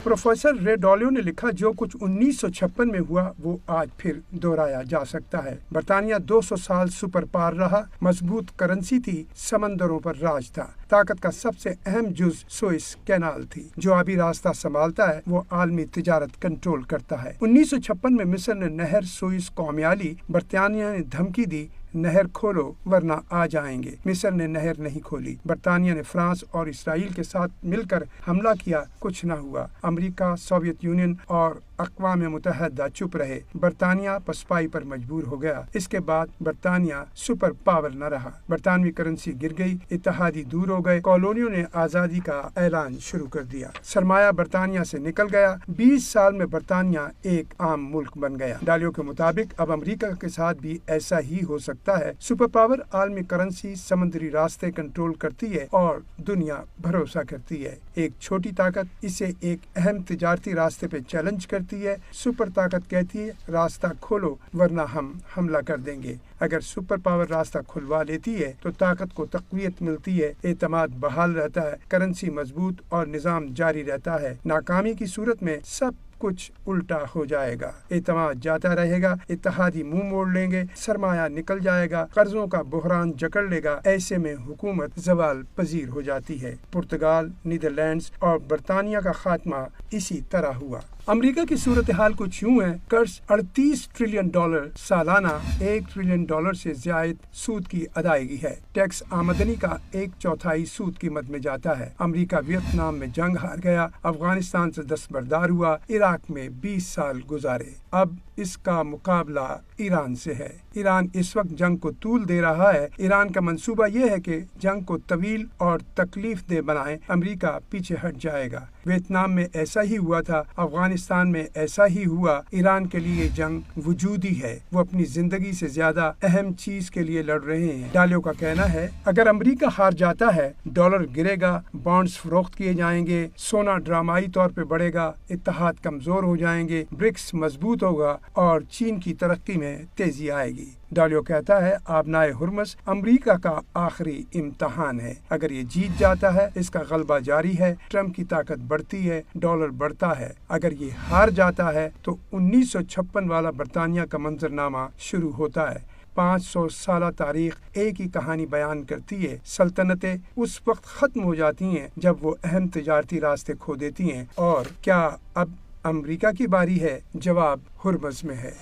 Professor Ray डालियो ने लिखा, जो कुछ 1956 में हुआ वो आज फिर दोहराया जा सकता है। बर्तानिया 200 साल सुपर पावर रहा, मजबूत करेंसी थी, समंदरों पर राज था। ताकत का सबसे अहम जुज सुएज कैनाल थी। जो अभी रास्ता संभालता है वो आलमी तिजारत कंट्रोल करता है। 1956 में मिस्र ने नहर सुएज कौमियाली, बर्तानिया ने धमकी दी, नहर खोलो वरना आ जाएंगे। मिस्र ने नहर नहीं खोली। बर्तानिया ने फ्रांस और इसराइल के साथ मिलकर हमला किया, कुछ न हुआ। अमेरिका, सोवियत यूनियन और अक़वाम मुत्तहिदा चुप रहे। बर्तानिया पसपाई पर मजबूर हो गया। इसके बाद बर्तानिया सुपर पावर न रहा। बरतानवी करेंसी गिर गई, इत्तेहादी दूर हो गए, कॉलोनियों ने आज़ादी का ऐलान शुरू कर दिया। सरमाया बर्तानिया से निकल गया। 20 साल में बर्तानिया एक आम मुल्क बन गया। डालियो के मुताबिक अब अमेरिका के साथ भी ऐसा ही हो सकता है। सुपर पावर आलमी करेंसी, समुद्री रास्ते कंट्रोल करती है और दुनिया भरोसा करती है। एक छोटी ताकत इसे एक अहम तिजारती रास्ते पे चैलेंज करती है। सुपर ताकत कहती है रास्ता खोलो वरना हम हमला कर देंगे। अगर सुपर पावर रास्ता खुलवा लेती है तो ताकत को तक़वियत मिलती है, एतमाद बहाल रहता है, करेंसी मजबूत और निज़ाम जारी रहता है। नाकामी की सूरत में सब कुछ उल्टा हो जाएगा। एतमाद जाता रहेगा, इत्तेहादी मुंह मोड़ लेंगे, सरमाया निकल जाएगा, कर्जों का बुहरान जकड़ लेगा। ऐसे में हुकूमत ज़वाल पजीर हो जाती है। पुर्तगाल, नीदरलैंड्स और बर्तानिया का खात्मा इसी तरह हुआ। अमेरिका की सूरत हाल कुछ यूं है। कर्ज $38 ट्रिलियन, सालाना $1 ट्रिलियन से ज्यादा सूद की अदायगी है। टैक्स आमदनी का 1/4 सूद कीमत में जाता है। अमेरिका वियतनाम में जंग हार गया, अफगानिस्तान से दस्तबरदार हुआ, इराक में 20 साल गुजारे। अब इसका मुकाबला ईरान से है। ईरान इस वक्त जंग को तूल दे रहा है। ईरान का मंसूबा यह है कि जंग को तवील और तकलीफ दे बनाए, अमेरिका पीछे हट जाएगा। वियतनाम में ऐसा ही हुआ था, अफगानिस्तान में ऐसा ही हुआ। ईरान के लिए जंग वजूदी है। वो अपनी जिंदगी से ज्यादा अहम चीज के लिए लड़ रहे हैं। डालियो का कहना है अगर अमेरिका हार जाता है, डॉलर गिरेगा, बॉन्ड्स फरोख्त किए जाएंगे, सोना ड्रामाई तौर पे बढ़ेगा, इत्तेहाद कमजोर हो जाएंगे, ब्रिक्स मजबूत होगा और चीन की तरक्की में तेजी आएगी। डालियो कहता है आबनाए हुर्मस अमेरिका का आखिरी इम्तहान है। अगर ये जीत जाता है, इसका गलबा जारी है, ट्रम्प की ताकत बढ़ती है, डॉलर बढ़ता है। अगर ये हार जाता है तो 1956 वाला बर्तानिया का मंजरनामा शुरू होता है। 500 साल तारीख एक ही कहानी बयान करती है। सल्तनतें उस वक्त खत्म हो जाती हैं जब वो अहम तिजारती रास्ते खो देती हैं। और क्या अब अमेरिका की बारी है? जवाब हुर्मस में है।